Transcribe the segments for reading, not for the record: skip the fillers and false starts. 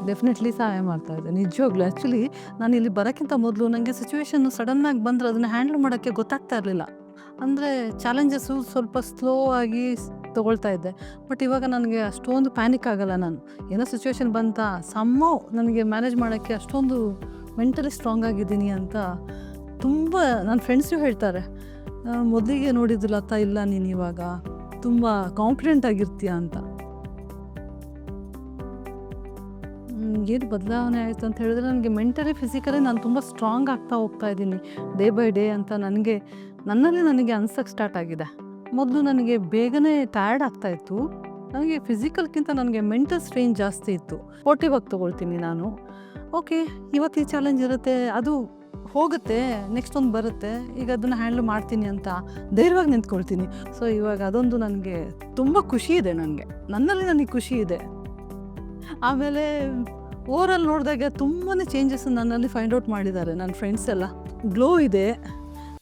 Definitely ಸಹಾಯ ಮಾಡ್ತಾ ಇದೆ ನಿಜವಾಗ್ಲೂ. ಆ್ಯಕ್ಚುಲಿ ನಾನು ಇಲ್ಲಿ ಬರೋಕ್ಕಿಂತ ಮೊದಲು ನನಗೆ ಸಿಚುವೇಶನ್ ಸಡನ್ನಾಗಿ ಬಂದರೆ ಅದನ್ನು ಹ್ಯಾಂಡಲ್ ಮಾಡೋಕ್ಕೆ ಗೊತ್ತಾಗ್ತಾ ಇರಲಿಲ್ಲ. ಅಂದರೆ ಚಾಲೆಂಜಸ್ಸು ಸ್ವಲ್ಪ ಸ್ಲೋ ಆಗಿ ತೊಗೊಳ್ತಾ ಇದ್ದೆ. ಬಟ್ ಇವಾಗ ನನಗೆ ಅಷ್ಟೊಂದು ಪ್ಯಾನಿಕ್ ಆಗಲ್ಲ ನಾನು. ಏನೋ ಸಿಚುವೇಶನ್ ಬಂತಾ ಸಮ್ಮೌ ನನಗೆ ಮ್ಯಾನೇಜ್ ಮಾಡೋಕ್ಕೆ ಅಷ್ಟೊಂದು ಮೆಂಟಲಿ ಸ್ಟ್ರಾಂಗ್ ಆಗಿದ್ದೀನಿ ಅಂತ ತುಂಬ ನನ್ನ ಫ್ರೆಂಡ್ಸು ಹೇಳ್ತಾರೆ. ಮೊದಲಿಗೆ ನೋಡಿದ್ದು ಲತಾ ಇಲ್ಲ ನೀನು ಇವಾಗ ತುಂಬ ಕಾನ್ಫಿಡೆಂಟ್ ಆಗಿರ್ತೀಯ ಅಂತ. ಏನು ಬದಲಾವಣೆ ಆಯಿತು ಅಂತ ಹೇಳಿದ್ರೆ ನನಗೆ ಮೆಂಟಲಿ ಫಿಸಿಕಲಿ ನಾನು ತುಂಬ ಸ್ಟ್ರಾಂಗ್ ಆಗ್ತಾ ಹೋಗ್ತಾ ಇದ್ದೀನಿ ಡೇ ಬೈ ಡೇ ಅಂತ ನನ್ನಲ್ಲಿ ನನಗೆ ಅನ್ಸಕ್ಕೆ ಸ್ಟಾರ್ಟ್ ಆಗಿದೆ. ಮೊದಲು ನನಗೆ ಬೇಗನೆ ಟಯರ್ಡ್ ಆಗ್ತಾಯಿತ್ತು. ನನಗೆ ಫಿಸಿಕಲ್ಗಿಂತ ನನಗೆ ಮೆಂಟಲ್ ಸ್ಟ್ರೈನ್ ಜಾಸ್ತಿ ಇತ್ತು. ಸ್ಪೋರ್ಟಿವಾಗಿ ತೊಗೊಳ್ತೀನಿ ನಾನು. ಓಕೆ, ಇವತ್ತು ಈ ಚಾಲೆಂಜ್ ಇರುತ್ತೆ, ಅದು ಹೋಗುತ್ತೆ, ನೆಕ್ಸ್ಟ್ ಒಂದು ಬರುತ್ತೆ, ಈಗ ಅದನ್ನು ಹ್ಯಾಂಡಲ್ ಮಾಡ್ತೀನಿ ಅಂತ ಧೈರ್ಯವಾಗಿ ನಿಂತ್ಕೊಳ್ತೀನಿ. ಸೊ ಇವಾಗ ಅದೊಂದು ನನಗೆ ತುಂಬ ಖುಷಿ ಇದೆ. ನನ್ನಲ್ಲಿ ಖುಷಿ ಇದೆ. ಆಮೇಲೆ ಓವರಾಲ್ ನೋಡಿದಾಗ ತುಂಬಾ ಚೇಂಜಸ್ ನನ್ನಲ್ಲಿ ಫೈಂಡ್ ಔಟ್ ಮಾಡಿದ್ದಾರೆ ನನ್ನ ಫ್ರೆಂಡ್ಸ್ ಎಲ್ಲ. ಗ್ಲೋ ಇದೆ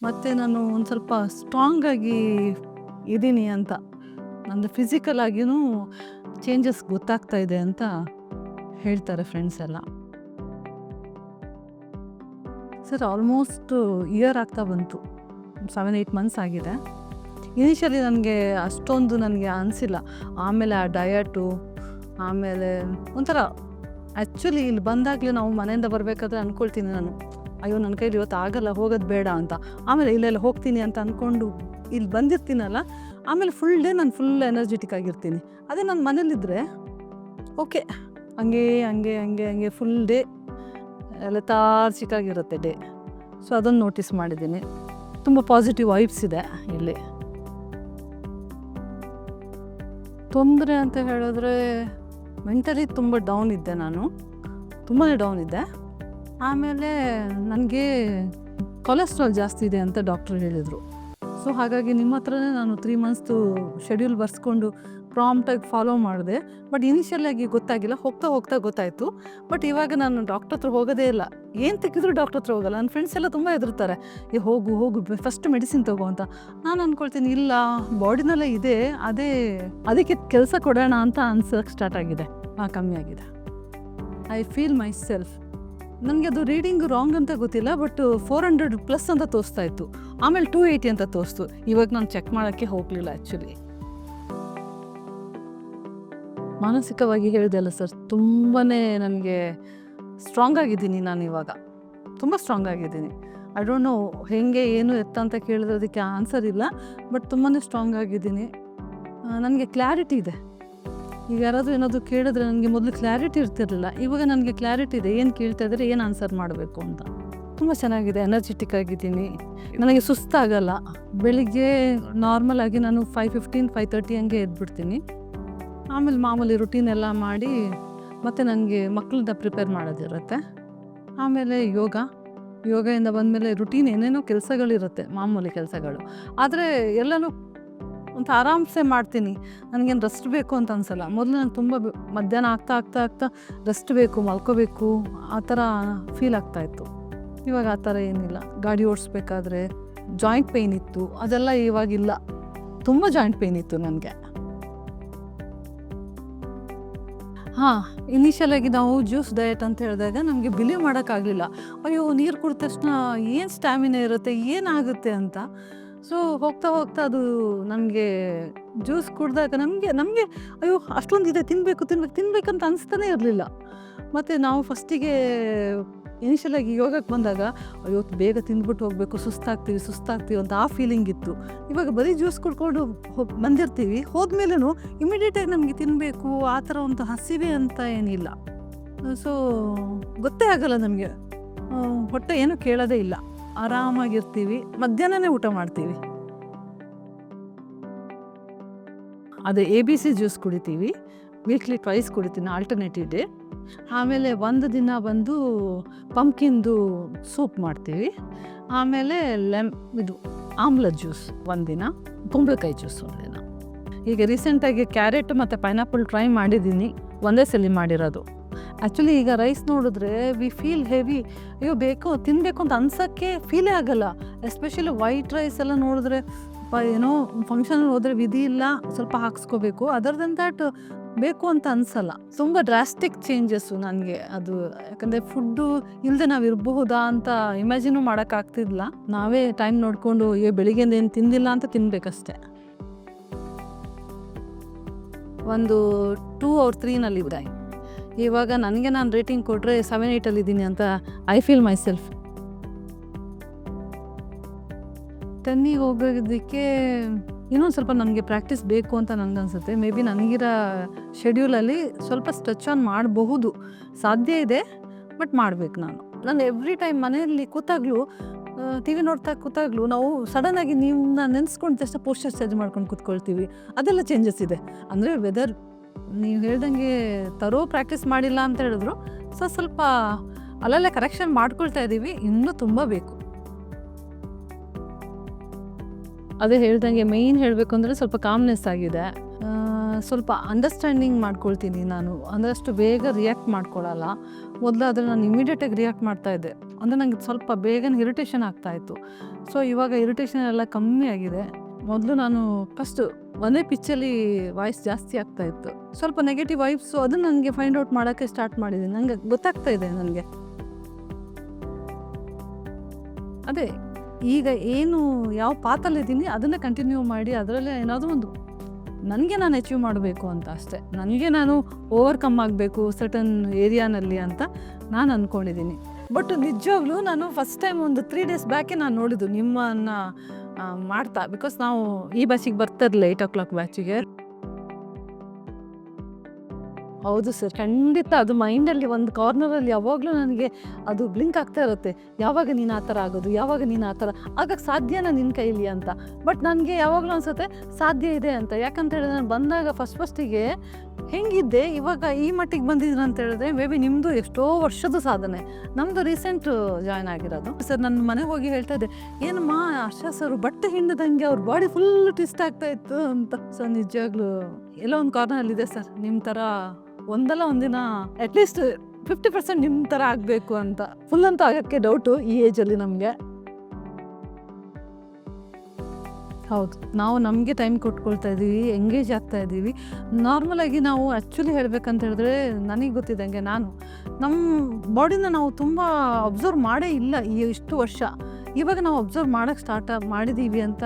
ಮತ್ತು ನಾನು ಒಂದು ಸ್ವಲ್ಪ ಸ್ಟ್ರಾಂಗ್ ಆಗಿ ಇದ್ದೀನಿ ಅಂತ, ನಂದು ಫಿಸಿಕಲ್ ಆಗಿಯೂ ಚೇಂಜಸ್ ಗೊತ್ತಾಗ್ತಾ ಇದೆ ಅಂತ ಹೇಳ್ತಾರೆ ಫ್ರೆಂಡ್ಸ್ ಎಲ್ಲ. ಸರ್ ಆಲ್ಮೋಸ್ಟ್ ಇಯರ್ ಆಗ್ತಾ ಬಂತು, 7-8 ಮಂತ್ಸ್ ಆಗಿದೆ. ಇನಿಷಿಯಲಿ ನನಗೆ ಅಷ್ಟೊಂದು ಅನಿಸಿಲ್ಲ. ಆಮೇಲೆ ಆ ಡಯಟು, ಆಮೇಲೆ ಒಂಥರ ಆ್ಯಕ್ಚುಲಿ ಇಲ್ಲಿ ಬಂದಾಗಲೇ ನಾವು ಮನೆಯಿಂದ ಬರಬೇಕಾದ್ರೆ ಅಂದ್ಕೊಳ್ತೀನಿ ನಾನು, ಅಯ್ಯೋ ನನ್ನ ಕೈಲಿ ಇವತ್ತು ಆಗಲ್ಲ, ಹೋಗೋದು ಬೇಡ ಅಂತ. ಆಮೇಲೆ ಇಲ್ಲೆಲ್ಲ ಹೋಗ್ತೀನಿ ಅಂತ ಅಂದ್ಕೊಂಡು ಇಲ್ಲಿ ಬಂದಿರ್ತೀನಲ್ಲ, ಆಮೇಲೆ ಫುಲ್ ಡೇ ನಾನು ಫುಲ್ ಎನರ್ಜೆಟಿಕ್ ಆಗಿರ್ತೀನಿ. ಅದೇ ನಾನು ಮನೇಲಿದ್ದರೆ ಓಕೆ ಹಂಗೆ ಫುಲ್ ಡೇ ಲೆಥಾರ್ಜಿಕ್ಕಾಗಿರುತ್ತೆ ಡೇ. ಸೊ ಅದನ್ನು ನೋಟಿಸ್ ಮಾಡಿದ್ದೀನಿ. ತುಂಬ ಪಾಸಿಟಿವ್ ವೈಬ್ಸ್ ಇದೆ ಇಲ್ಲಿ. ತೊಂದರೆ ಅಂತ ಹೇಳಿದ್ರೆ ಮೆಂಟಲಿ ತುಂಬ ಡೌನ್ ಇದ್ದೆ ನಾನು, ತುಂಬಾ ಡೌನ್ ಇದ್ದೆ. ಆಮೇಲೆ ನನಗೆ ಕೊಲೆಸ್ಟ್ರಾಲ್ ಜಾಸ್ತಿ ಇದೆ ಅಂತ ಡಾಕ್ಟ್ರು ಹೇಳಿದರು. ಸೊ ಹಾಗಾಗಿ ನಿಮ್ಮ ಹತ್ರನೇ ನಾನು 3 ಮಂತ್ಸ್ದು ಶೆಡ್ಯೂಲ್ ಬರ್ಸ್ಕೊಂಡು ಪ್ರಾಂಪ್ಟಾಗಿ ಫಾಲೋ ಮಾಡಿದೆ. ಬಟ್ ಇನಿಷಿಯಲಾಗಿ ಗೊತ್ತಾಗಿಲ್ಲ, ಹೋಗ್ತಾ ಗೊತ್ತಾಯಿತು. ಬಟ್ ಇವಾಗ ನಾನು ಡಾಕ್ಟ್ರ್ ಹತ್ರ ಹೋಗೋದೇ ಇಲ್ಲ. ಏನು ತೆಗೆದ್ರು ಡಾಕ್ಟ್ರ್ ಹತ್ರ ಹೋಗಲ್ಲ. ನನ್ನ ಫ್ರೆಂಡ್ಸ್ ಎಲ್ಲ ತುಂಬ ಹೆದರ್ತಾರೆ, ಹೋಗು ಫಸ್ಟ್ ಮೆಡಿಸಿನ್ ತಗೋ ಅಂತ. ನಾನು ಅಂದ್ಕೊಳ್ತೀನಿ ಇಲ್ಲ, ಬಾಡಿನಲ್ಲೇ ಇದೆ, ಅದಕ್ಕೆ ಕೆಲಸ ಕೊಡೋಣ ಅಂತ ಅನ್ಸೋಕ್ಕೆ ಸ್ಟಾರ್ಟ್ ಆಗಿದೆ. ಕಮ್ಮಿ ಆಗಿದೆ. I feel my self. ನನಗೆ ಅದು ರೀಡಿಂಗ್ ರಾಂಗ್ ಅಂತ ಗೊತ್ತಿಲ್ಲ, ಬಟ್ 400+ ಅಂತ ತೋರಿಸ್ತಾ ಇತ್ತು. ಆಮೇಲೆ 280 ಅಂತ ತೋರಿಸ್ತು. ಇವಾಗ ನಾನು ಚೆಕ್ ಮಾಡೋಕ್ಕೆ ಹೋಗಲಿಲ್ಲ. ಆ್ಯಕ್ಚುಲಿ ಮಾನಸಿಕವಾಗಿ ಹೇಳಿದೆ ಅಲ್ಲ ಸರ್, ತುಂಬಾ ನನಗೆ ಸ್ಟ್ರಾಂಗ್ ಆಗಿದ್ದೀನಿ. ನಾನು ಇವಾಗ ತುಂಬ ಸ್ಟ್ರಾಂಗ್ ಆಗಿದ್ದೀನಿ. ಐ ಡೋಂಟ್ ನೋ ಹೇಗೆ ಏನು ಎತ್ತ ಅಂತ ಕೇಳಿದ್ರೆ ಅದಕ್ಕೆ ಆನ್ಸರ್ ಇಲ್ಲ, ಬಟ್ ತುಂಬಾ ಸ್ಟ್ರಾಂಗ್ ಆಗಿದ್ದೀನಿ. ನನಗೆ ಕ್ಲಾರಿಟಿ ಇದೆ. ಈಗ ಯಾರಾದರೂ ಏನಾದರೂ ಕೇಳಿದ್ರೆ ನನಗೆ ಮೊದಲು ಕ್ಲಾರಿಟಿ ಇರ್ತಿರಲಿಲ್ಲ, ಇವಾಗ ನನಗೆ ಕ್ಲಾರಿಟಿ ಇದೆ. ಏನು ಕೇಳ್ತಾ ಇದ್ದಾರೆ, ಏನು ಆನ್ಸರ್ ಮಾಡಬೇಕು ಅಂತ. ತುಂಬ ಚೆನ್ನಾಗಿದೆ, ಎನರ್ಜೆಟಿಕ್ ಆಗಿದ್ದೀನಿ. ನನಗೆ ಸುಸ್ತಾಗಲ್ಲ. ಬೆಳಿಗ್ಗೆ ನಾರ್ಮಲ್ ಆಗಿ ನಾನು 5:15, 5:30 ಹಂಗೆ ಎದ್ಬಿಡ್ತೀನಿ. ಆಮೇಲೆ ಮಾಮೂಲಿ ರುಟೀನ್ ಎಲ್ಲ ಮಾಡಿ, ಮತ್ತು ನನಗೆ ಮಕ್ಕಳನ್ನ ಪ್ರಿಪೇರ್ ಮಾಡೋದಿರುತ್ತೆ. ಆಮೇಲೆ ಯೋಗದಿಂದ ಬಂದಮೇಲೆ ರುಟೀನ್ ಏನೇನೋ ಕೆಲಸಗಳಿರುತ್ತೆ, ಮಾಮೂಲಿ ಕೆಲಸಗಳು. ಆದರೆ ಎಲ್ಲನೂ ಒಂದು ಆರಾಮ್ಸೆ ಮಾಡ್ತೀನಿ. ನನಗೇನು ರೆಸ್ಟ್ ಬೇಕು ಅಂತ ಅನಿಸಲ್ಲ. ಮೊದಲು ನಾನು ತುಂಬ ಮಧ್ಯಾಹ್ನ ಆಗ್ತಾ ರೆಸ್ಟ್ ಬೇಕು, ಮಲ್ಕೋಬೇಕು, ಆ ಥರ ಫೀಲ್ ಆಗ್ತಾಯಿತ್ತು. ಇವಾಗ ಆ ಥರ ಏನಿಲ್ಲ. ಗಾಡಿ ಓಡಿಸ್ಬೇಕಾದ್ರೆ ಜಾಯಿಂಟ್ ಪೇಯ್ನ್ ಇತ್ತು, ಅದೆಲ್ಲ ಇವಾಗಿಲ್ಲ. ತುಂಬ ಜಾಯಿಂಟ್ ಪೇಯ್ನ್ ಇತ್ತು ನನಗೆ. ಇನಿಷಿಯಲಾಗಿ ನಾವು ಜ್ಯೂಸ್ ಡಯಟ್ ಅಂತ ಹೇಳಿದಾಗ ನಮಗೆ ಬಿಲೀವ್ ಮಾಡೋಕ್ಕಾಗಲಿಲ್ಲ. ಅಯ್ಯೋ, ನೀರು ಕುಡಿದ ತಕ್ಷಣ ಏನು ಸ್ಟ್ಯಾಮಿನಾ ಇರುತ್ತೆ, ಏನಾಗುತ್ತೆ ಅಂತ. ಸೊ ಹೋಗ್ತಾ ಅದು ನನಗೆ ಜ್ಯೂಸ್ ಕುಡಿದಾಗ ನಮಗೆ ಅಯ್ಯೋ ಅಷ್ಟೊಂದು ಇದೆ, ತಿನ್ಬೇಕಂತ ಅನಿಸ್ತಾನೆ ಇರಲಿಲ್ಲ. ಮತ್ತು ನಾವು ಫಸ್ಟಿಗೆ ಇನಿಷಿಯಲಾಗಿ ಯೋಗಕ್ಕೆ ಬಂದಾಗ ಅಯ್ಯೋ ಬೇಗ ತಿಂದ್ಬಿಟ್ಟು ಹೋಗಬೇಕು, ಸುಸ್ತಾಗ್ತೀವಿ ಅಂತ ಆ ಫೀಲಿಂಗ್ ಇತ್ತು. ಇವಾಗ ಬರೀ ಜ್ಯೂಸ್ ಕುಡ್ಕೊಂಡು ಬಂದಿರ್ತೀವಿ, ಹೋದ್ಮೇಲೂ ಇಮಿಡಿಯೇಟಾಗಿ ನಮಗೆ ತಿನ್ನಬೇಕು ಆ ಥರ ಒಂದು ಹಸಿವೆ ಅಂತ ಏನಿಲ್ಲ. ಸೊ ಗೊತ್ತೇ ಆಗಲ್ಲ ನಮಗೆ, ಹೊಟ್ಟೆ ಏನೂ ಕೇಳೋದೇ ಇಲ್ಲ, ಆರಾಮಾಗಿರ್ತೀವಿ. ಮಧ್ಯಾಹ್ನನೇ ಊಟ ಮಾಡ್ತೀವಿ. ಅದೇ ABC ಜ್ಯೂಸ್ ಕುಡಿತೀವಿ, ವೀಕ್ಲಿ 2 ಕುಡಿತೀನಿ, ಆಲ್ಟರ್ನೇಟಿವ್ ಡೇ. ಆಮೇಲೆ ಒಂದು ದಿನ ಬಂದು ಪಂಪ್ಕಿನ್ದು ಸೂಪ್ ಮಾಡ್ತೀವಿ. ಆಮೇಲೆ ಆಮ್ಲ ಜ್ಯೂಸ್ ಒಂದಿನ, ಕುಂಬಳಕಾಯಿ ಜ್ಯೂಸ್ ಒಂದಿನ. ಈಗ ರೀಸೆಂಟಾಗಿ ಕ್ಯಾರೆಟ್ ಮತ್ತು ಪೈನಾಪಲ್ ಟ್ರೈ ಮಾಡಿದ್ದೀನಿ, ಒಂದೇ ಸಲ ಮಾಡಿರೋದು. ಆ್ಯಕ್ಚುಲಿ ಈಗ ರೈಸ್ ನೋಡಿದ್ರೆ ವಿ ಫೀಲ್ ಹೆವಿ, ಅಯ್ಯೋ ತಿನ್ನಬೇಕು ಅಂತ ಅನ್ಸೋಕ್ಕೆ ಫೀಲೇ ಆಗಲ್ಲ. ಎಸ್ಪೆಷಲಿ ವೈಟ್ ರೈಸ್ ಎಲ್ಲ ನೋಡಿದ್ರೆ ಏನೋ ಫಂಕ್ಷನ್ ಹೋದರೆ ವಿಧಿ ಇಲ್ಲ, ಸ್ವಲ್ಪ ಹಾಕ್ಸ್ಕೋಬೇಕು, ಅದರ್ ದೆನ್ ದ್ಯಾಟ್ ಬೇಕು ಅಂತ ಅನ್ಸಲ್ಲ. ತುಂಬ ಡ್ರಾಸ್ಟಿಕ್ ಚೇಂಜಸ್ಸು ನನಗೆ ಅದು. ಯಾಕಂದರೆ ಫುಡ್ಡು ಇಲ್ಲದೆ ನಾವು ಇರಬಹುದಾ ಅಂತ ಇಮ್ಯಾಜಿನೂ ಮಾಡೋಕ್ಕಾಗ್ತಿದ್ದಿಲ್ಲ. ನಾವೇ ಟೈಮ್ ನೋಡಿಕೊಂಡು ಬೆಳಿಗ್ಗೆಯಿಂದ ಏನು ತಿಂದಿಲ್ಲ ಅಂತ ತಿನ್ನಬೇಕಷ್ಟೆ. ಒಂದು 2 or 3 ಇದೆ. ಇವಾಗ ನನಗೆ ನಾನು ರೇಟಿಂಗ್ ಕೊಟ್ಟರೆ 7-8 ಇದ್ದೀನಿ ಅಂತ ಐ ಫೀಲ್ ಮೈ ಸೆಲ್ಫ್. 10ಗೆ ಹೋಗೋದಕ್ಕೆ ಇನ್ನೊಂದು ಸ್ವಲ್ಪ ನನಗೆ ಪ್ರಾಕ್ಟೀಸ್ ಬೇಕು ಅಂತ ನನಗನ್ಸುತ್ತೆ. ಮೇ ಬಿ ನನಗಿರೋ ಶೆಡ್ಯೂಲಲ್ಲಿ ಸ್ವಲ್ಪ ಸ್ಟ್ರೆಚ್ ಆನ್ ಮಾಡಬಹುದು, ಸಾಧ್ಯ ಇದೆ, ಬಟ್ ಮಾಡಬೇಕು. ನಾನು ಎವ್ರಿ ಟೈಮ್ ಮನೆಯಲ್ಲಿ ಕೂತಾಗಲೂ ಟಿ ವಿ ನೋಡ್ತಾ ಕೂತಾಗಲೂ ನಾವು ಸಡನ್ನಾಗಿ ನಿಮ್ಮನ್ನ ನೆನೆಸ್ಕೊಂಡು ತಕ್ಷಣ ಪೋಸ್ಟರ್ ಚೇಂಜ್ ಮಾಡ್ಕೊಂಡು ಕೂತ್ಕೊಳ್ತೀವಿ. ಅದೆಲ್ಲ ಚೇಂಜಸ್ ಇದೆ. ಅಂದರೆ ವೆದರ್ ನೀವು ಹೇಳ್ದಂಗೆ ಪ್ರಾಕ್ಟೀಸ್ ಮಾಡಿಲ್ಲ ಅಂತ ಹೇಳಿದ್ರು, ಸ್ವಲ್ಪ ಅಲ್ಲಲ್ಲೇ ಕರೆಕ್ಷನ್ ಮಾಡ್ಕೊಳ್ತಾ ಇದ್ದೀವಿ. ಇನ್ನೂ ತುಂಬ ಬೇಕು. ಅದೇ ಹೇಳ್ದಂಗೆ ಮೇಯ್ನ್ ಹೇಳಬೇಕು ಅಂದರೆ ಸ್ವಲ್ಪ ಕಾಮ್ನೆಸ್ ಆಗಿದೆ. ಸ್ವಲ್ಪ ಅಂಡರ್ಸ್ಟ್ಯಾಂಡಿಂಗ್ ಮಾಡ್ಕೊಳ್ತೀನಿ ನಾನು. ಅಂದಷ್ಟು ಬೇಗ ರಿಯಾಕ್ಟ್ ಮಾಡ್ಕೊಳ್ಳಲ್ಲ. ಮೊದಲಾದರೆ ನಾನು ಇಮಿಡಿಯೇಟಾಗಿ ರಿಯಾಕ್ಟ್ ಮಾಡ್ತಾಯಿದ್ದೆ. ಅಂದರೆ ನನಗೆ ಸ್ವಲ್ಪ ಬೇಗನೆ ಇರಿಟೇಷನ್ ಆಗ್ತಾಯಿತ್ತು. ಸೊ ಇವಾಗ ಇರಿಟೇಷನ್ ಎಲ್ಲ ಕಮ್ಮಿ ಆಗಿದೆ. ಮೊದಲು ನಾನು ಫಸ್ಟು ಒಂದೇ ಪಿಚ್ಚಲ್ಲಿ ವಾಯ್ಸ್ ಜಾಸ್ತಿ ಆಗ್ತಾಯಿತ್ತು. ಸ್ವಲ್ಪ ನೆಗೆಟಿವ್ ವೈಬ್ಸು ಅದನ್ನು ನನಗೆ ಫೈಂಡ್ ಔಟ್ ಮಾಡೋಕ್ಕೆ ಸ್ಟಾರ್ಟ್ ಮಾಡಿದ್ದೀನಿ. ನನಗೆ ಗೊತ್ತಾಗ್ತಾ ಇದೆ ನನಗೆ. ಅದೇ ಈಗ ಏನು ಯಾವ ಪಾತಲ್ಲಿದ್ದೀನಿ ಅದನ್ನು ಕಂಟಿನ್ಯೂ ಮಾಡಿ ಅದರಲ್ಲೇ ಏನಾದರೂ ಒಂದು ನನಗೆ ನಾನು ಅಚೀವ್ ಮಾಡಬೇಕು ಅಂತ ಅಷ್ಟೇ. ನನಗೆ ನಾನು ಓವರ್ಕಮ್ ಆಗಬೇಕು ಸರ್ಟನ್ ಏರಿಯಾನಲ್ಲಿ ಅಂತ ನಾನು ಅಂದ್ಕೊಂಡಿದ್ದೀನಿ. ಬಟ್ ನಿಜವಾಗ್ಲೂ ನಾನು ಫಸ್ಟ್ ಟೈಮ್ ಒಂದು 3 days ಬ್ಯಾಕೆ ನಾನು ನೋಡಿದ್ದು ನಿಮ್ಮನ್ನು ಮಾಡ್ತಾ. ಬಿಕಾಸ್ ನಾವು ಈ ಬ್ಯಾಚಿಗೆ ಬರ್ತಿರಲಿಲ್ಲ 8 o'clock ಬ್ಯಾಚಿಗೆ. ಹೌದು ಸರ್, ಖಂಡಿತ ಅದು ಮೈಂಡಲ್ಲಿ ಒಂದು ಕಾರ್ನರಲ್ಲಿ ಯಾವಾಗಲೂ ನನಗೆ ಅದು ಬ್ಲಿಂಕ್ ಆಗ್ತಾ ಇರುತ್ತೆ. ಯಾವಾಗ ನೀನು ಆ ಥರ ಆಗೋದು, ಯಾವಾಗ ನೀನು ಆ ಥರ ಆಗಕ್ಕೆ ಸಾಧ್ಯನಾ ನಿನ್ನ ಕೈಲಿ ಅಂತ. ಬಟ್ ನನಗೆ ಯಾವಾಗಲೂ ಅನಿಸುತ್ತೆ ಸಾಧ್ಯ ಇದೆ ಅಂತ. ಯಾಕಂತ ಹೇಳಿದ್ರೆ ನಾನು ಬಂದಾಗ ಫಸ್ಟಿಗೆ ಹೆಂಗಿದ್ದೆ, ಇವಾಗ ಈ ಮಟ್ಟಿಗೆ ಬಂದಿದ್ದೀನಿ ಅಂತ ಹೇಳಿದ್ರೆ ಮೇ ಬಿ ನಿಮ್ಮದು ಎಷ್ಟೋ ವರ್ಷದ ಸಾಧನೆ, ನಮ್ಮದು ರೀಸೆಂಟ್ ಜಾಯ್ನ್ ಆಗಿರೋದು. ಸರ್ ನನ್ನ ಮನೆಗೆ ಹೋಗಿ ಹೇಳ್ತಾ ಇದ್ದೆ, ಏನಮ್ಮ ಆಶಾ ಸರ್ ಬಟ್ಟೆ ಹಿಂಡ್ದಂಗೆ ಅವ್ರ ಬಾಡಿ ಫುಲ್ ಟ್ವಿಸ್ಟ್ ಆಗ್ತಾ ಇತ್ತು ಅಂತ. ಸೊ ನಿಜವಾಗ್ಲೂ ಎಲ್ಲೋ ಒಂದು ಕಾರ್ನರಲ್ಲಿದೆ ಸರ್, ನಿಮ್ಮ ಥರ ಒಂದಲ್ಲ ಒಂದಿನ ಅಟ್ಲೀಸ್ಟ್ 50% ನಿಮ್ಮ ಥರ ಆಗಬೇಕು ಅಂತ. ಫುಲ್ ಅಂತೂ ಆಗೋಕ್ಕೆ ಡೌಟು ಈ ಏಜಲ್ಲಿ ನಮಗೆ. ಹೌದು, ನಾವು ನಮಗೆ ಟೈಮ್ ಕೊಟ್ಕೊಳ್ತಾ ಇದ್ದೀವಿ, ಎಂಗೇಜ್ ಆಗ್ತಾ ಇದ್ದೀವಿ. ನಾರ್ಮಲಾಗಿ ನಾವು ಆ್ಯಕ್ಚುಲಿ ಹೇಳಬೇಕಂತ ಹೇಳಿದ್ರೆ ನನಗೆ ಗೊತ್ತಿದ್ದಂಗೆ ನಮ್ಮ ಬಾಡಿನ ನಾವು ತುಂಬ ಅಬ್ಸರ್ವ್ ಮಾಡೇ ಇಲ್ಲ ಇಷ್ಟು ವರ್ಷ. ಇವಾಗ ನಾವು ಅಬ್ಸರ್ವ್ ಮಾಡೋಕ್ಕೆ ಸ್ಟಾರ್ಟ್ ಮಾಡಿದ್ದೀವಿ ಅಂತ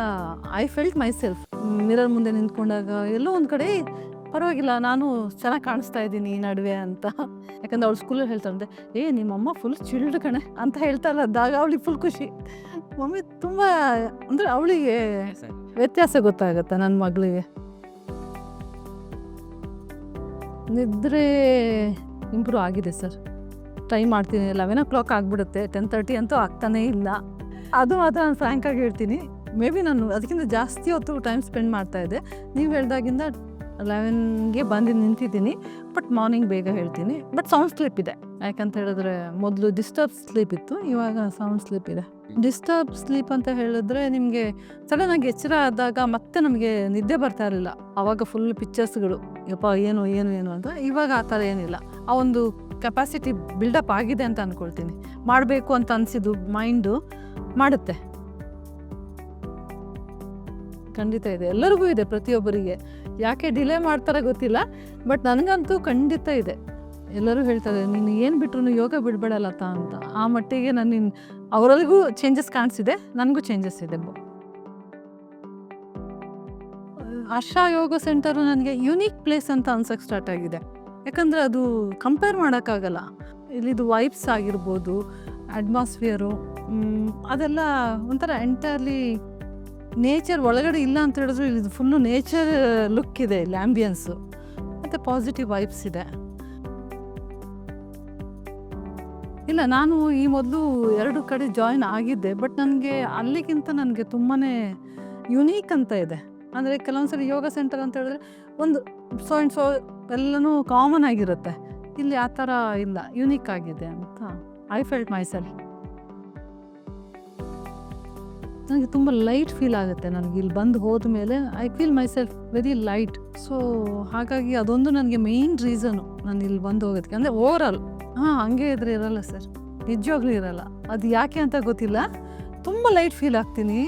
I felt my self. Mirror ಮುಂದೆ ನಿಂತ್ಕೊಂಡಾಗ ಎಲ್ಲೋ ಒಂದು ಕಡೆ ಪರವಾಗಿಲ್ಲ, ನಾನು ಚೆನ್ನಾಗಿ ಕಾಣಿಸ್ತಾ ಇದ್ದೀನಿ ಈ ನಡುವೆ ಅಂತ. ಯಾಕಂದ್ರೆ ಅವಳು ಸ್ಕೂಲಲ್ಲಿ ಹೇಳ್ತಾರಂತೆ, ನಿಮ್ಮಮ್ಮ ಫುಲ್ ಚಿಲ್ಡ್ ಕಣೆ ಅಂತ ಹೇಳ್ತಾರದಾಗ ಅವಳಿಗೆ ಫುಲ್ ಖುಷಿ. ಮಮ್ಮಿ ತುಂಬ ಅಂದರೆ ಅವಳಿಗೆ ವ್ಯತ್ಯಾಸ ಗೊತ್ತಾಗತ್ತೆ ನನ್ನ ಮಗಳಿಗೆ. ನಿದ್ರೆ ಇಂಪ್ರೂವ್ ಆಗಿದೆ ಸರ್. ಟ್ರೈ ಮಾಡ್ತೀನಿ. 11 o'clock ಆಗಿಬಿಡುತ್ತೆ, 10:30 ಅಂತೂ ಆಗ್ತಾನೇ ಇಲ್ಲ. ಅದು ಮಾತ್ರ ನಾನು ಫ್ರ್ಯಾಂಕಾಗಿ ಹೇಳ್ತೀನಿ. ಮೇ ಬಿ ನಾನು ಅದಕ್ಕಿಂತ ಜಾಸ್ತಿ ಹೊತ್ತು ಟೈಮ್ ಸ್ಪೆಂಡ್ ಮಾಡ್ತಾಯಿದ್ದೆ. ನೀವು ಹೇಳ್ದಾಗಿಂದ 11ಗೆ ಬಂದು ನಿಂತಿದ್ದೀನಿ. ಬಟ್ ಮಾರ್ನಿಂಗ್ ಬೇಗ ಹೇಳ್ತೀನಿ. ಬಟ್ ಸೌಂಡ್ ಸ್ಲೀಪ್ ಇದೆ. ಯಾಕಂತ ಹೇಳಿದ್ರೆ ಮೊದಲು ಡಿಸ್ಟರ್ಬ್ ಸ್ಲೀಪ್ ಇತ್ತು, ಇವಾಗ ಸೌಂಡ್ ಸ್ಲೀಪ್ ಇದೆ. ಡಿಸ್ಟರ್ಬ್ ಸ್ಲೀಪ್ ಅಂತ ಹೇಳಿದ್ರೆ ನಿಮಗೆ ಸಡನ್ನಾಗಿ ಎಚ್ಚರ ಆದಾಗ ಮತ್ತೆ ನಮಗೆ ನಿದ್ದೆ ಬರ್ತಾ ಇರಲಿಲ್ಲ. ಆವಾಗ ಫುಲ್ ಪಿಕ್ಚರ್ಸ್ಗಳು, ಯಪ್ಪ ಏನು ಏನು ಏನು ಅಂತ. ಇವಾಗ ಆ ಥರ ಏನಿಲ್ಲ. ಆ ಒಂದು ಕೆಪಾಸಿಟಿ ಬಿಲ್ಡಪ್ ಆಗಿದೆ ಅಂತ ಅಂದ್ಕೊಳ್ತೀನಿ. ಮಾಡಬೇಕು ಅಂತ ಅನಿಸಿದ್ದು ಮೈಂಡು ಮಾಡುತ್ತೆ. ಖಂಡಿತ ಇದೆ, ಎಲ್ಲರಿಗೂ ಇದೆ, ಪ್ರತಿಯೊಬ್ಬರಿಗೆ. ಯಾಕೆ ಡಿಲೇ ಮಾಡ್ತಾರೆ ಗೊತ್ತಿಲ್ಲ, ಬಟ್ ನನಗಂತೂ ಖಂಡಿತ ಇದೆ. ಎಲ್ಲರೂ ಹೇಳ್ತಾರೆ, ನೀನು ಏನು ಬಿಟ್ರು ಯೋಗ ಬಿಡಬೇಡಲ್ಲ ಅಂತ. ಆ ಮಟ್ಟಿಗೆ ನಾನು ಅವರಲ್ಲಿಗೂ ಚೇಂಜಸ್ ಕಾಣಿಸಿದೆ, ನನಗೂ ಚೇಂಜಸ್ ಇದೆ. ಆಶಾ ಯೋಗ ಸೆಂಟರು ನನಗೆ ಯುನೀಕ್ ಪ್ಲೇಸ್ ಅಂತ ಅನ್ಸಕ್ಕೆ ಸ್ಟಾರ್ಟ್ ಆಗಿದೆ. ಯಾಕಂದರೆ ಅದು ಕಂಪೇರ್ ಮಾಡೋಕ್ಕಾಗಲ್ಲ. ಇಲ್ಲಿದು ವೈಬ್ಸ್ ಆಗಿರ್ಬೋದು, ಅಟ್ಮಾಸ್ಫಿಯರು, ಅದೆಲ್ಲ ಒಂಥರ ಎಂಟೈರ್ಲಿ ನೇಚರ್ ಒಳಗಡೆ ಇಲ್ಲ ಅಂತ ಹೇಳಿದ್ರು ಇಲ್ಲಿ ಫುಲ್ಲು ನೇಚರ್ ಲುಕ್ ಇದೆ. ಇಲ್ಲಿ ಆ್ಯಂಬಿಯನ್ಸು ಮತ್ತು ಪಾಸಿಟಿವ್ ವೈಬ್ಸ್ ಇದೆ. ಇಲ್ಲ, ನಾನು ಈ ಮೊದಲು 2 ಕಡೆ ಜಾಯಿನ್ ಆಗಿದ್ದೆ. ಬಟ್ ನನಗೆ ಅಲ್ಲಿಗಿಂತ ನನಗೆ ತುಂಬಾ ಯುನೀಕ್ ಅಂತ ಇದೆ. ಅಂದರೆ ಕೆಲವೊಂದ್ಸರಿ ಯೋಗ ಸೆಂಟರ್ ಅಂತ ಹೇಳಿದ್ರೆ ಒಂದು ಸೊ ಎಲ್ಲನೂ ಕಾಮನ್ ಆಗಿರುತ್ತೆ. ಇಲ್ಲಿ ಆ ಥರ ಇಲ್ಲ, ಯುನೀಕ್ ಆಗಿದೆ ಅಂತ ಐ ಫೆಲ್ಟ್ ಮೈ ಸೆಲ್ಫ್. ನನಗೆ ತುಂಬ ಲೈಟ್ ಫೀಲ್ ಆಗುತ್ತೆ. ನನಗೆ ಇಲ್ಲಿ ಬಂದು ಹೋದ ಮೇಲೆ I feel my self very light. So ಹಾಗಾಗಿ ಅದೊಂದು ನನಗೆ ಮೇಯ್ನ್ ರೀಸನು ನಾನು ಇಲ್ಲಿ ಬಂದು ಹೋಗೋದಕ್ಕೆ. ಅಂದರೆ ಓವರಾಲ್ ಹಂಗೆ ಇದ್ರೆ ಇರಲ್ಲ ಸರ್, ನಿಜವಾಗ್ಲೂ ಇರಲ್ಲ. ಅದು ಯಾಕೆ ಅಂತ ಗೊತ್ತಿಲ್ಲ, ತುಂಬ ಲೈಟ್ ಫೀಲ್ ಆಗ್ತೀನಿ.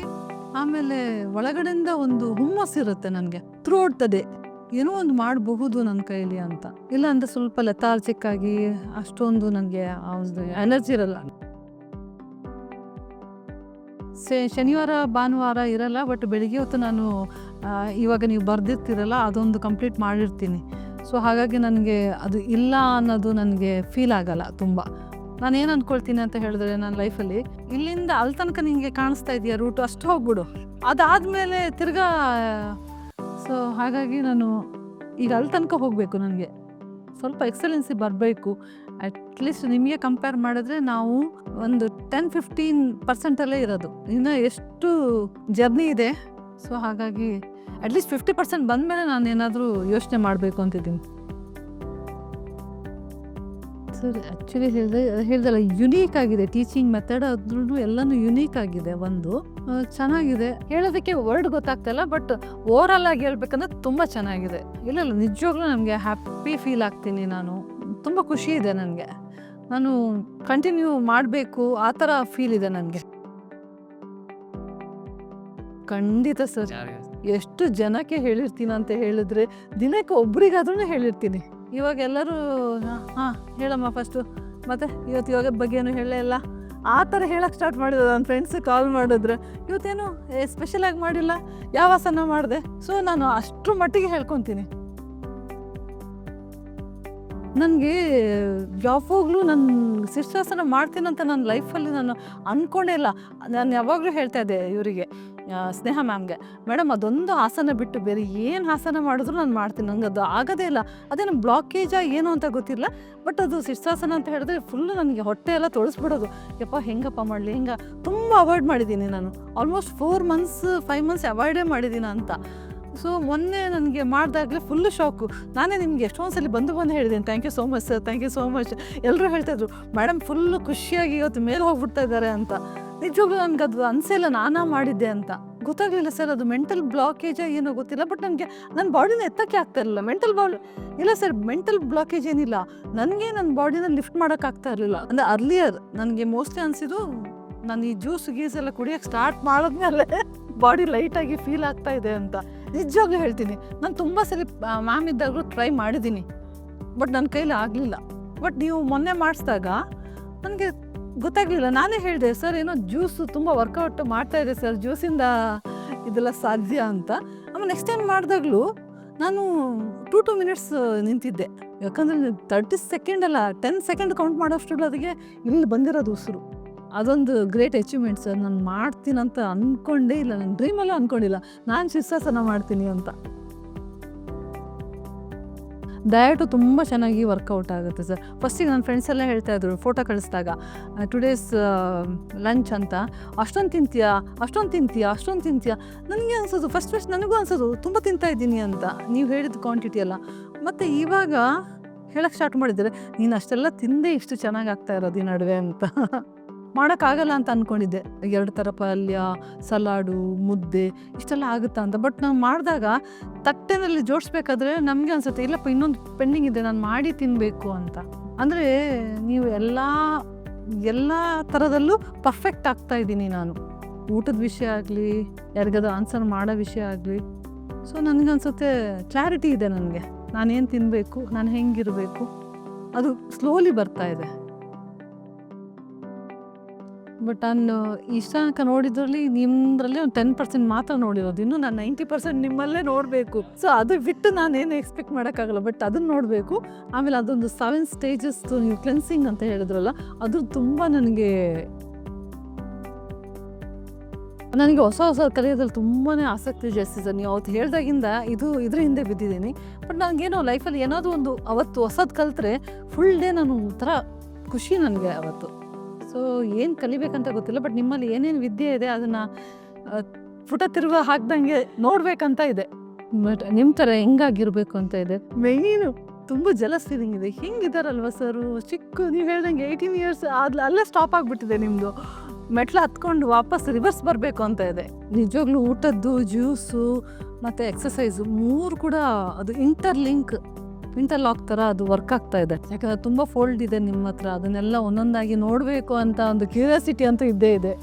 ಆಮೇಲೆ ಒಳಗಡೆಯಿಂದ ಒಂದು ಹುಮ್ಮಸ್ಸಿರುತ್ತೆ ನನಗೆ ಥ್ರೂ ಔಟ್ ದ ಡೇ. ಏನೋ ಒಂದು ಮಾಡಬಹುದು ನನ್ನ ಕೈಲಿ ಅಂತ. ಇಲ್ಲ ಅಂದರೆ ಸ್ವಲ್ಪ ಲೆಥಾರ್ಜಿಕ್ ಆಗಿ ಅಷ್ಟೊಂದು ನನಗೆ ಆ ಒಂದು ಎನರ್ಜಿ ಇರಲ್ಲ. ಶನಿವಾರ ಭಾನುವಾರ ಇರಲ್ಲ, ಬಟ್ ಬೆಳಿಗ್ಗೆ ಹೊತ್ತು ನಾನು ಇವಾಗ ನೀವು ಬರೆದಿರ್ತೀರಲ್ಲ ಅದೊಂದು ಕಂಪ್ಲೀಟ್ ಮಾಡಿರ್ತೀನಿ. ಸೊ ಹಾಗಾಗಿ ನನಗೆ ಅದು ಇಲ್ಲ ಅನ್ನೋದು ನನಗೆ ಫೀಲ್ ಆಗಲ್ಲ ತುಂಬ. ನಾನು ಏನು ಅಂದ್ಕೊಳ್ತೀನಿ ಅಂತ ಹೇಳಿದ್ರೆ, ನನ್ನ ಲೈಫಲ್ಲಿ ಇಲ್ಲಿಂದ ಅಲ್ಲಿ ತನಕ ನಿನಗೆ ಕಾಣಿಸ್ತಾ ಇದೆಯಾ ರೂಟು, ಅಷ್ಟು ಹೋಗ್ಬಿಡು, ಅದಾದಮೇಲೆ ತಿರ್ಗಾ. ಸೊ ಹಾಗಾಗಿ ನಾನು ಈಗ ಅಲ್ಲಿ ತನಕ ಹೋಗಬೇಕು. ನನಗೆ ಸ್ವಲ್ಪ ಎಕ್ಸಲೆನ್ಸಿ ಬರಬೇಕು. ಅಟ್ಲೀಸ್ಟ್ ನಿಮಗೆ ಕಂಪೇರ್ ಮಾಡಿದ್ರೆ ನಾವು ಒಂದು 10-15% ಇರೋದು, ಇನ್ನು ಎಷ್ಟು ಜರ್ನಿ ಇದೆ. ಸೊ ಹಾಗಾಗಿ ಅಟ್ಲೀಸ್ಟ್ 50% ಬಂದಮೇಲೆ ನಾನು ಏನಾದರೂ ಯೋಚನೆ ಮಾಡಬೇಕು ಅಂತಿದ್ದೀನಿ. ಸರ್ ಆ್ಯಕ್ಚುಲಿ ಹೇಳ್ದಲ್ಲ, ಯುನೀಕ್ ಆಗಿದೆ ಟೀಚಿಂಗ್ ಮೆಥಡ್, ಅದ್ರೂ ಎಲ್ಲನೂ ಯುನೀಕ್ ಆಗಿದೆ. ಒಂದು ಚೆನ್ನಾಗಿದೆ, ಹೇಳೋದಕ್ಕೆ ವರ್ಡ್ ಗೊತ್ತಾಗ್ತಾಯಿಲ್ಲ, ಬಟ್ ಓವರಾಲ್ ಆಗಿ ಹೇಳ್ಬೇಕಂದ್ರೆ ತುಂಬ ಚೆನ್ನಾಗಿದೆ. ಇಲ್ಲ ನಿಜವಾಗ್ಲೂ ನಮಗೆ ಹ್ಯಾಪಿ ಫೀಲ್ ಆಗ್ತೀನಿ. ನಾನು ತುಂಬ ಖುಷಿ ಇದೆ ನನಗೆ. ನಾನು ಕಂಟಿನ್ಯೂ ಮಾಡಬೇಕು ಆ ಥರ ಫೀಲ್ ಇದೆ ನನಗೆ. ಖಂಡಿತ ಸರ್. ಎಷ್ಟು ಜನಕ್ಕೆ ಹೇಳಿರ್ತೀನಿ ಅಂತ ಹೇಳಿದ್ರೆ, ದಿನಕ್ಕೆ ಒಬ್ರಿಗಾದ್ರೂ ಹೇಳಿರ್ತೀನಿ. ಇವಾಗ ಎಲ್ಲರೂ ಹಾಂ ಹೇಳಮ್ಮ ಫಸ್ಟು, ಮತ್ತು ಇವತ್ತು ಯೋಗದ ಬಗ್ಗೆ ಏನು ಹೇಳೇ ಇಲ್ಲ ಆ ಥರ ಹೇಳಕ್ಕೆ ಸ್ಟಾರ್ಟ್ ಮಾಡಿದ್ರು. ನನ್ನ ಫ್ರೆಂಡ್ಸ್ ಕಾಲ್ ಮಾಡಿದ್ರೆ, ಇವತ್ತೇನು ಸ್ಪೆಷಲಾಗಿ ಮಾಡಿಲ್ಲ, ಯಾವ ಆಸನ ಮಾಡಿದೆ. ಸೊ ನಾನು ಅಷ್ಟರ ಮಟ್ಟಿಗೆ ಹೇಳ್ಕೊತೀನಿ. ನನಗೆ ಯಾವಾಗಲೂ ನನ್ನ ಶೀರ್ಷಾಸನ ಮಾಡ್ತೀನಂತ ನನ್ನ ಲೈಫಲ್ಲಿ ನಾನು ಅಂದ್ಕೊಂಡೇ ಇಲ್ಲ. ನಾನು ಯಾವಾಗಲೂ ಹೇಳ್ತಾ ಇದ್ದೆ ಇವರಿಗೆ, ಸ್ನೇಹ ಮ್ಯಾಮ್ಗೆ, ಮೇಡಮ್ ಅದೊಂದು ಆಸನ ಬಿಟ್ಟು ಬೇರೆ ಏನು ಆಸನ ಮಾಡಿದ್ರು ನಾನು ಮಾಡ್ತೀನಿ, ನಂಗೆ ಅದು ಆಗೋದೇ ಇಲ್ಲ. ಅದೇನು ಬ್ಲಾಕೇಜಾ ಏನು ಅಂತ ಗೊತ್ತಿಲ್ಲ, ಬಟ್ ಅದು ಶೀರ್ಷಾಸನ ಅಂತ ಹೇಳಿದ್ರೆ ಫುಲ್ಲು ನನಗೆ ಹೊಟ್ಟೆ ಎಲ್ಲ ತೊಳಸ್ಬಿಡೋದು. ಯಪ್ಪ ಹೆಂಗಪ್ಪ ಮಾಡಲಿ, ತುಂಬ ಅವಾಯ್ಡ್ ಮಾಡಿದ್ದೀನಿ ನಾನು. ಆಲ್ಮೋಸ್ಟ್ 4 months 5 months ಅವಾಯ್ಡೇ ಮಾಡಿದ್ದೀನಿ ಅಂತ. ಸೊ ಮೊನ್ನೆ ನನಗೆ ಮಾಡಿದಾಗಲೇ ಫುಲ್ಲು ಶಾಕು. ನಾನೇ ನಿಮಗೆ ಎಷ್ಟೊಂದು ಸಲ ಬಂದು ಹೇಳಿದ್ದೀನಿ, thank you so much sir, thank you so much. ಎಲ್ಲರೂ ಹೇಳ್ತಾಯಿದ್ರು, ಮೇಡಮ್ ಫುಲ್ಲು ಖುಷಿಯಾಗಿ ಇವತ್ತು ಮೇಲೆ ಹೋಗ್ಬಿಡ್ತಾ ಇದ್ದಾರೆ ಅಂತ. ನಿಜವಾಗ್ಲೂ ನನಗೆ ಅದು ಅನಿಸಿಲ್ಲ ನಾನಾ ಮಾಡಿದ್ದೆ ಅಂತ. ಗೊತ್ತಾಗಲಿಲ್ಲ ಸರ್, ಅದು ಮೆಂಟಲ್ ಬ್ಲಾಕೇಜಾ ಏನೋ ಗೊತ್ತಿಲ್ಲ, ಬಟ್ ನನಗೆ ನನ್ನ ಬಾಡಿನ ಎತ್ತಕ್ಕೆ ಆಗ್ತಾ ಇರಲಿಲ್ಲ. ಇಲ್ಲ ಸರ್, ಮೆಂಟಲ್ ಬ್ಲಾಕೇಜ್ ಏನಿಲ್ಲ, ನನಗೆ ನನ್ನ ಬಾಡಿನ ಲಿಫ್ಟ್ ಮಾಡೋಕ್ಕಾಗ್ತಾ ಇರಲಿಲ್ಲ. ಅಂದರೆ ಅರ್ಲಿಯರ್ ನನಗೆ ಮೋಸ್ಟ್ಲಿ ಅನಿಸಿದ್ದು, ನಾನು ಈ ಜ್ಯೂಸ್ ಎಲ್ಲ ಕುಡಿಯೋಕ್ಕೆ ಸ್ಟಾರ್ಟ್ ಮಾಡಿದ್ಮೇಲೆ ಬಾಡಿ ಲೈಟಾಗಿ ಫೀಲ್ ಆಗ್ತಾ ಇದೆ ಅಂತ. ನಿಜವಾಗ್ಲೂ ಹೇಳ್ತೀನಿ, ನಾನು ತುಂಬ ಸಲ ಮ್ಯಾಮ್ ಇದ್ದಾಗಲೂ ಟ್ರೈ ಮಾಡಿದ್ದೀನಿ, ಬಟ್ ನನ್ನ ಕೈಲಿ ಆಗಲಿಲ್ಲ. ಬಟ್ ನೀವು ಮೊನ್ನೆ ಮಾಡಿಸಿದಾಗ ನನಗೆ ಗೊತ್ತಾಗಲಿಲ್ಲ. ನಾನೇ ಹೇಳಿದೆ, ಸರ್ ಏನೋ ಜ್ಯೂಸು ತುಂಬ ವರ್ಕೌಟ್ ಮಾಡ್ತಾ ಇದೆ ಸರ್, ಜ್ಯೂಸಿಂದ ಇದೆಲ್ಲ ಸಾಧ್ಯ ಅಂತ. ಆಮೇಲೆ ನೆಕ್ಸ್ಟ್ ಟೈಮ್ ಮಾಡಿದಾಗಲೂ ನಾನು 2 minutes ನಿಂತಿದ್ದೆ. ಯಾಕಂದರೆ 30 seconds ಅಲ್ಲ, 10 seconds ಕೌಂಟ್ ಮಾಡೋಷ್ಟು ಅದಕ್ಕೆ ಇಲ್ಲಿ ಬಂದಿರೋದು ಉಸಿರು. ಅದೊಂದು ಗ್ರೇಟ್ ಅಚೀವ್ಮೆಂಟ್ ಸರ್. ನಾನು ಮಾಡ್ತೀನಂತ ಅಂದ್ಕೊಂಡೇ ಇಲ್ಲ, ನನ್ನ ಡ್ರೀಮಲ್ಲೂ ಅಂದ್ಕೊಂಡಿಲ್ಲ ನಾನು ಶೀರ್ಷಾಸನ ಮಾಡ್ತೀನಿ ಅಂತ. ಡಯಟು ತುಂಬ ಚೆನ್ನಾಗಿ ವರ್ಕೌಟ್ ಆಗುತ್ತೆ ಸರ್. ಫಸ್ಟಿಗೆ ನನ್ನ ಫ್ರೆಂಡ್ಸ್ ಎಲ್ಲ ಹೇಳ್ತಾಯಿದ್ರು ಫೋಟೋ ಕಳಿಸಿದಾಗ, ಟುಡೇಸ್ ಲಂಚ್ ಅಂತ, ಅಷ್ಟೊಂದು ತಿಂತೀಯಾ. ನನಗೆ ಅನ್ಸೋದು ಫಸ್ಟ್ ನನಗೂ ಅನ್ಸೋದು ತುಂಬ ತಿಂತಾಯಿದ್ದೀನಿ ಅಂತ, ನೀವು ಹೇಳಿದ ಕ್ವಾಂಟಿಟಿ ಎಲ್ಲ. ಮತ್ತು ಇವಾಗ ಹೇಳಕ್ಕೆ ಸ್ಟಾರ್ಟ್ ಮಾಡಿದರೆ, ನೀನು ಅಷ್ಟೆಲ್ಲ ತಿಂದೇ ಇಷ್ಟು ಚೆನ್ನಾಗಿ ಆಗ್ತಾ ಇರೋದು ಈ ನಡುವೆ ಅಂತ. ಮಾಡೋಕ್ಕಾಗಲ್ಲ ಅಂತ ಅಂದ್ಕೊಂಡಿದ್ದೆ, 2 ಥರ ಪಲ್ಯ, ಸಲಾಡು, ಮುದ್ದೆ ಇಷ್ಟೆಲ್ಲ ಆಗುತ್ತಾ ಅಂತ. ಬಟ್ ನಾವು ಮಾಡಿದಾಗ ತಟ್ಟೆನಲ್ಲಿ ಜೋಡಿಸ್ಬೇಕಾದ್ರೆ ನಮಗೆ ಅನ್ಸುತ್ತೆ, ಇಲ್ಲಪ್ಪ ಇನ್ನೊಂದು ಪೆಂಡಿಂಗ್ ಇದೆ, ನಾನು ಮಾಡಿ ತಿನ್ನಬೇಕು ಅಂತ. ಅಂದರೆ ನೀವು ಎಲ್ಲ ಥರದಲ್ಲೂ ಪರ್ಫೆಕ್ಟ್ ಆಗ್ತಾ ಇದ್ದೀನಿ ನಾನು. ಊಟದ ವಿಷಯ ಆಗಲಿ, ಯಾರಿಗಾದ್ರೂ ಆನ್ಸರ್ ಮಾಡೋ ವಿಷಯ ಆಗಲಿ. ಸೊ ನನಗನ್ಸುತ್ತೆ ಕ್ಲಾರಿಟಿ ಇದೆ ನನಗೆ, ನಾನೇನು ತಿನ್ನಬೇಕು, ನಾನು ಹೆಂಗಿರಬೇಕು, ಅದು ಸ್ಲೋಲಿ ಬರ್ತಾ ಇದೆ. ಬಟ್ ನಾನು ಇಷ್ಟ ತನಕ ನೋಡಿದ್ರಲ್ಲಿ ನಿಮ್ಮದ್ರಲ್ಲಿ ಒಂದು 10% ಮಾತ್ರ ನೋಡಿರೋದು. ಇನ್ನು ನಾನು 90% ನಿಮ್ಮಲ್ಲೇ ನೋಡಬೇಕು. ಸೊ ಅದು ಬಿಟ್ಟು ನಾನೇನು ಎಕ್ಸ್ಪೆಕ್ಟ್ ಮಾಡೋಕ್ಕಾಗಲ್ಲ, ಬಟ್ ಅದನ್ನು ನೋಡಬೇಕು. ಆಮೇಲೆ ಅದೊಂದು 7 stages ನೀವು ಕ್ಲೆನ್ಸಿಂಗ್ ಅಂತ ಹೇಳಿದ್ರಲ್ಲ, ಅದು ತುಂಬ ನನಗೆ ಹೊಸ ಕಲಿಯೋದ್ರಲ್ಲಿ ತುಂಬಾ ಆಸಕ್ತಿ ಜಾಸ್ತಿ ಸರ್. ನೀವು ಅವತ್ತು ಹೇಳ್ದಾಗಿಂದ ಇದ್ರ ಹಿಂದೆ ಬಿದ್ದಿದ್ದೀನಿ. ಬಟ್ ನನಗೇನೋ ಲೈಫಲ್ಲಿ ಏನಾದರೂ ಒಂದು ಅವತ್ತು ಹೊಸದು ಕಲಿತ್ರೆ ಫುಲ್ ಡೇ ನಾನು ಒಂಥರ ಖುಷಿ ನನಗೆ ಅವತ್ತು. ಸೊ ಏನು ಕಲಿಬೇಕಂತ ಗೊತ್ತಿಲ್ಲ, ಬಟ್ ನಿಮ್ಮಲ್ಲಿ ಏನೇನು ವಿದ್ಯೆ ಇದೆ ಅದನ್ನು ಪುಟ ತಿರುಗ ಹಾಕ್ದಂಗೆ ನೋಡಬೇಕಂತ ಇದೆ. ಬಟ್ ನಿಮ್ಮ ಥರ ಹೆಂಗಾಗಿರ್ಬೇಕು ಅಂತ ಇದೆ. ಮೇಯ್ನು ತುಂಬ ಜಲಸ್ ಫೀಲಿಂಗ್ ಇದೆ. ಹಿಂಗಿದ್ದಾರಲ್ವ ಸರು, ನೀವು ಹೇಳ್ದಂಗೆ 18 years ಅಲ್ಲೇ ಸ್ಟಾಪ್ ಆಗಿಬಿಟ್ಟಿದೆ ನಿಮ್ಮದು. ಮೆಟ್ಲು ಹತ್ಕೊಂಡು ವಾಪಸ್ ರಿವರ್ಸ್ ಬರಬೇಕು ಅಂತ ಇದೆ. ನಿಜವಾಗ್ಲೂ ಊಟದ್ದು, ಜ್ಯೂಸು ಮತ್ತು ಎಕ್ಸಸೈಸು 3 ಕೂಡ ಅದು ಇಂಟರ್ಲಾಕ್ ಥರ ಅದು ವರ್ಕ್ ಆಗ್ತಾ ಇದೆ. ಯಾಕಂದರೆ ತುಂಬ ಫೋಲ್ಡ್ ಇದೆ ನಿಮ್ಮ ಹತ್ರ, ಅದನ್ನೆಲ್ಲ ಒಂದೊಂದಾಗಿ ನೋಡಬೇಕು ಅಂತ ಒಂದು ಕ್ಯೂರಿಯಾಸಿಟಿ ಅಂತೂ ಇದ್ದೇ ಇದೆ.